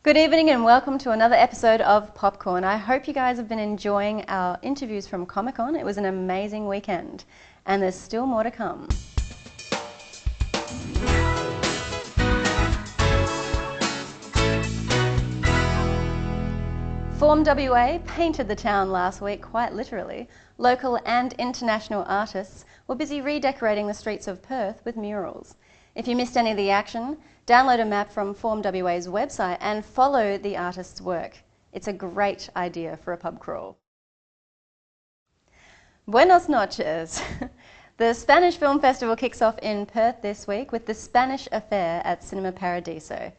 Good evening and welcome to another episode of Popcorn. I hope you guys have been enjoying our interviews from Comic-Con. It was an amazing weekend and there's still more to come. Form WA painted the town last week, quite literally. Local and international artists were busy redecorating the streets of Perth with murals. If you missed any of the action, download a map from Form WA's website and follow the artist's work. It's a great idea for a pub crawl. Buenos noches! The Spanish Film Festival kicks off in Perth this week with the Spanish Affair at Cinema Paradiso.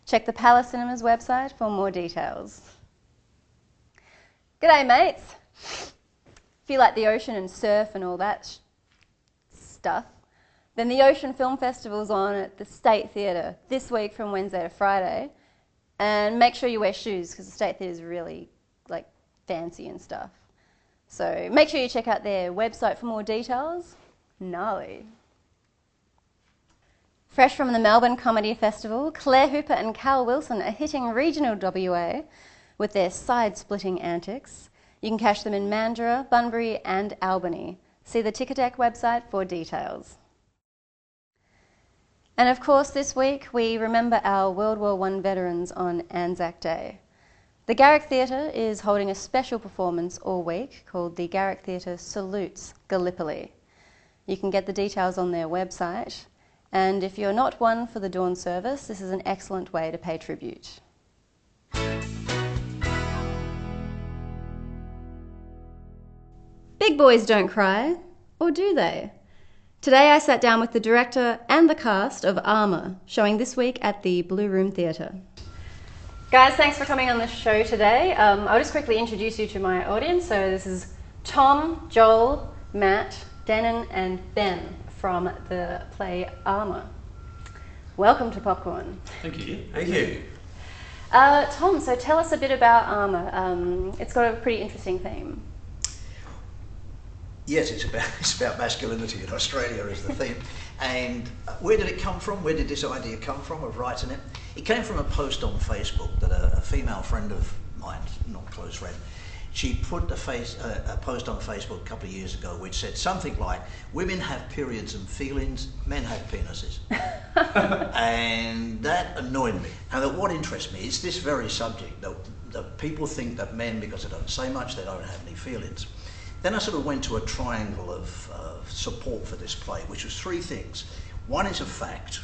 Check the Palace Cinema's website for more details. G'day mates! If you like the ocean and surf and all that stuff, then the Ocean Film Festival's on at the State Theatre this week from Wednesday to Friday. And make sure you wear shoes because the State Theatre's really fancy and stuff. So make sure you check out their website for more details. Gnarly. Fresh from the Melbourne Comedy Festival, Claire Hooper and Cal Wilson are hitting regional WA with their side-splitting antics. You can catch them in Mandurah, Bunbury and Albany. See the Ticketek website for details. And of course this week we remember our World War I veterans on Anzac Day. The Garrick Theatre is holding a special performance all week called the Garrick Theatre Salutes Gallipoli. You can get the details on their website, and if you're not one for the dawn service, this is an excellent way to pay tribute. Big boys don't cry, or do they? Today I sat down with the director and the cast of Armour, showing this week at the Blue Room Theatre. Guys, thanks for coming on the show today. I'll just quickly introduce you to my audience. So this is Tom, Joel, Matt, Denon and Ben from the play Armour. Welcome to Popcorn. Thank you. Thank you. Tom, so tell us a bit about Armour. It's got a pretty interesting theme. Yes, it's about masculinity in Australia is the theme. And where did it come from? Where did this idea come from of writing it? It came from a post on Facebook that a female friend of mine, not close friend, she put a post on Facebook a couple of years ago which said something like, women have periods and feelings, men have penises. And that annoyed me. And what interests me is this very subject, that people think that men, because they don't say much, they don't have any feelings. Then I sort of went to a triangle of support for this play, which was three things. One is a fact,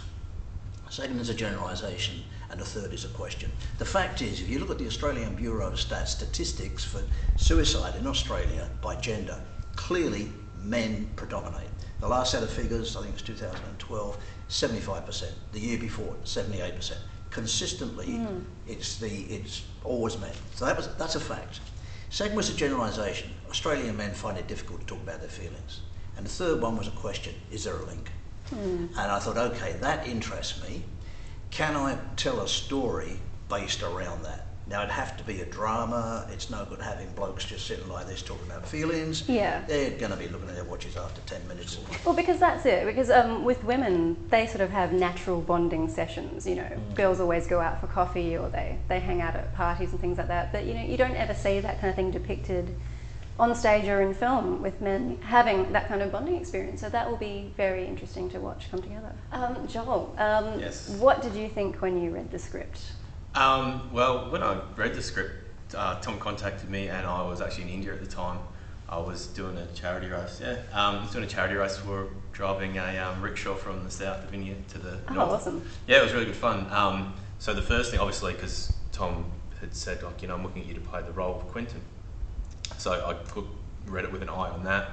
second is a generalisation, and the third is a question. The fact is, if you look at the Australian Bureau of Stats statistics for suicide in Australia by gender, clearly men predominate. The last set of figures, I think it was 2012, 75%. The year before, 78%. Consistently, it's always men. So that's a fact. Second was a generalisation. Australian men find it difficult to talk about their feelings. And the third one was a question, is there a link? And I thought, okay, that interests me. Can I tell a story based around that? Now it'd have to be a drama. It's no good having blokes just sitting like this talking about feelings. Yeah. They're going to be looking at their watches after 10 minutes. Well, because that's it. Because with women, they sort of have natural bonding sessions. You know, girls always go out for coffee or they hang out at parties and things like that. But you know, you don't ever see that kind of thing depicted on stage or in film with men having that kind of bonding experience. So that will be very interesting to watch come together. Joel, Yes. What did you think when you read the script? Well, when I read the script, Tom contacted me, and I was actually in India at the time. I was doing a charity race. I was doing a charity race for driving a rickshaw from the south of India to the north. Awesome. Yeah, it was really good fun. So the first thing, obviously, because Tom had said, like, you know, I'm looking at you to play the role of Quentin. So I read it with an eye on that,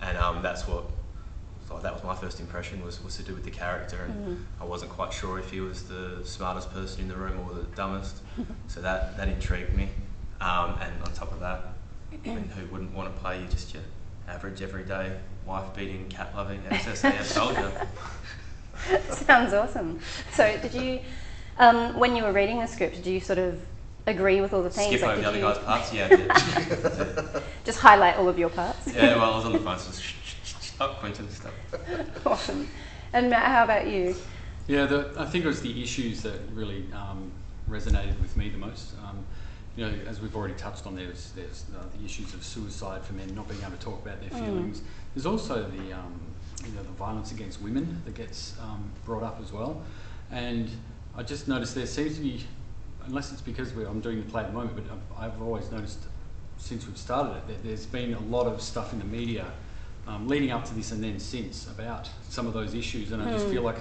and that was my first impression, was to do with the character, and I wasn't quite sure if he was the smartest person in the room or the dumbest, so that intrigued me. And on top of that, I mean, who wouldn't want to play just your average everyday wife-beating, cat-loving SSAF soldier? Sounds awesome. So did you, when you were reading the script, did you sort of agree with all the themes? Skip over the other guy's parts? Yeah, I did. Just highlight all of your parts? Yeah, well, I was on the phone, so Quentin stuff. Awesome. And Matt, how about you? Yeah, I think it was the issues that really resonated with me the most. You know, as we've already touched on, there's the issues of suicide for men not being able to talk about their feelings. There's also the you know, the violence against women that gets brought up as well. And I just noticed there seems to be, unless it's because I'm doing the play at the moment, but I've always noticed since we've started it that there's been a lot of stuff in the media leading up to this and then since about some of those issues, and I just feel like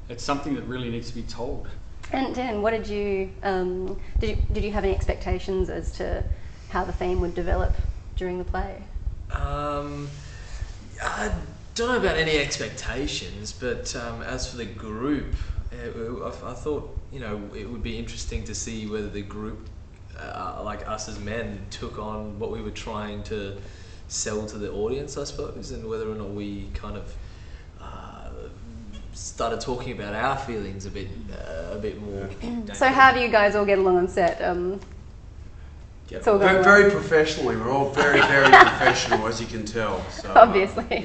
it's something that really needs to be told. And Dan, what did you you have any expectations as to how the theme would develop during the play? I don't know about any expectations, but as for the group, I thought, you know, it would be interesting to see whether the group, like us as men, took on what we were trying to sell to the audience, I suppose, and whether or not we kind of started talking about our feelings a bit more. So how do you guys all get along on set? It's all going very professionally. We're all very professional, as you can tell. So, obviously.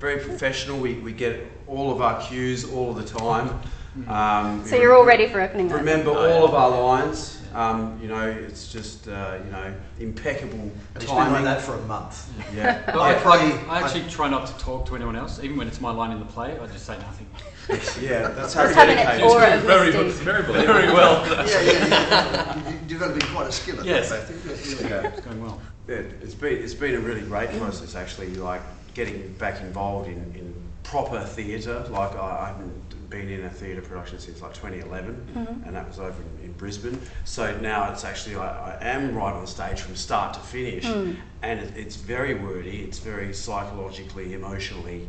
Very professional. We get all of our cues all of the time. So you're all ready for opening night? Remember all of our lines. You know, it's just you know, impeccable And it's been timing. like that for a month. Yeah. I actually try not to talk to anyone else, even when it's my line in the play. I just say nothing. Yeah, that's how Just having dedicated. an aura of mystique. Very well. You've got to be quite a skill at Yes. that, I think. Yeah. It's going well. Yeah, it's been a really great process actually, like getting back involved in proper theatre. Like I haven't been in a theatre production since like 2011, and that was over in Brisbane. So now it's actually I am right on stage from start to finish, and it's very wordy. It's very psychologically, emotionally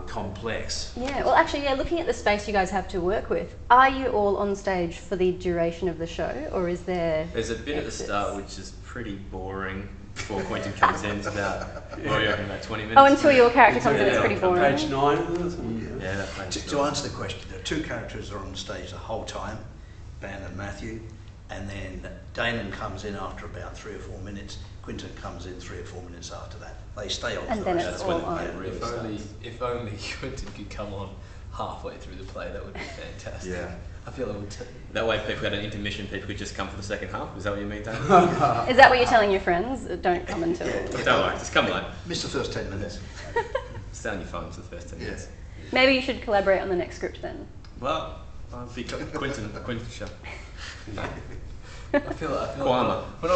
complex. Yeah, well actually, yeah, looking at the space you guys have to work with, are you all on stage for the duration of the show, or is there... There's a bit at the start which is pretty boring before Quentin comes in. It's about, what are you reckon, about 20 minutes? Oh, until your character comes in, it's pretty boring. Page 9 or something. Yeah, that page To answer the question, the two characters are on stage the whole time, Ben and Matthew, and then Damon comes in after about 3 or 4 minutes. Quentin comes in 3 or 4 minutes after that. They stay on. And for then the it's rest all of the on. play. really If only Quentin could come on halfway through the play, that would be fantastic. Yeah. I feel it would. That way, if people had an intermission, people could just come for the second half. Is that what you mean, Dan? Is that what you're telling your friends? Don't come until... Don't worry, just come late. Miss the first 10 minutes. Stay on your phone for the first 10 minutes. Maybe you should collaborate on the next script then. Well, I'll be Quentin show. I feel like Kwama. we're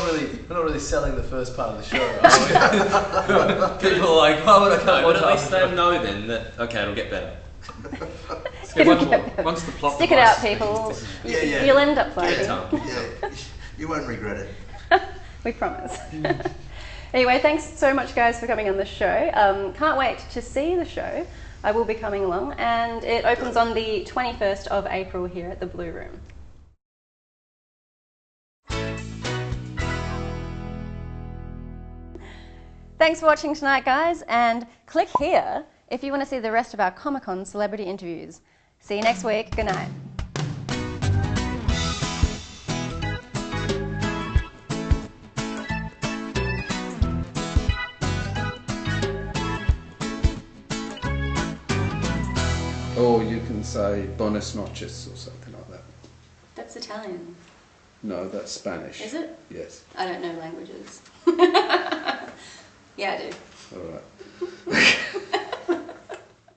not really selling the first part of the show. Are we? People are like, why would I come But on at least half? they know then that, okay, it'll get better. Once the plot Stick it out, device- people. Yeah. You'll end up Give it fighting. time. Yeah, you won't regret it. We promise. Anyway, thanks so much, guys, for coming on the show. Can't wait to see the show. I will be coming along, and it opens on the 21st of April here at the Blue Room. Thanks for watching tonight, guys, and click here if you want to see the rest of our Comic-Con celebrity interviews. See you next week. Good night. Or you can say bonus noches or something like that. That's Italian. No, that's Spanish. Is it? Yes. I don't know languages. Yeah, I do. All right.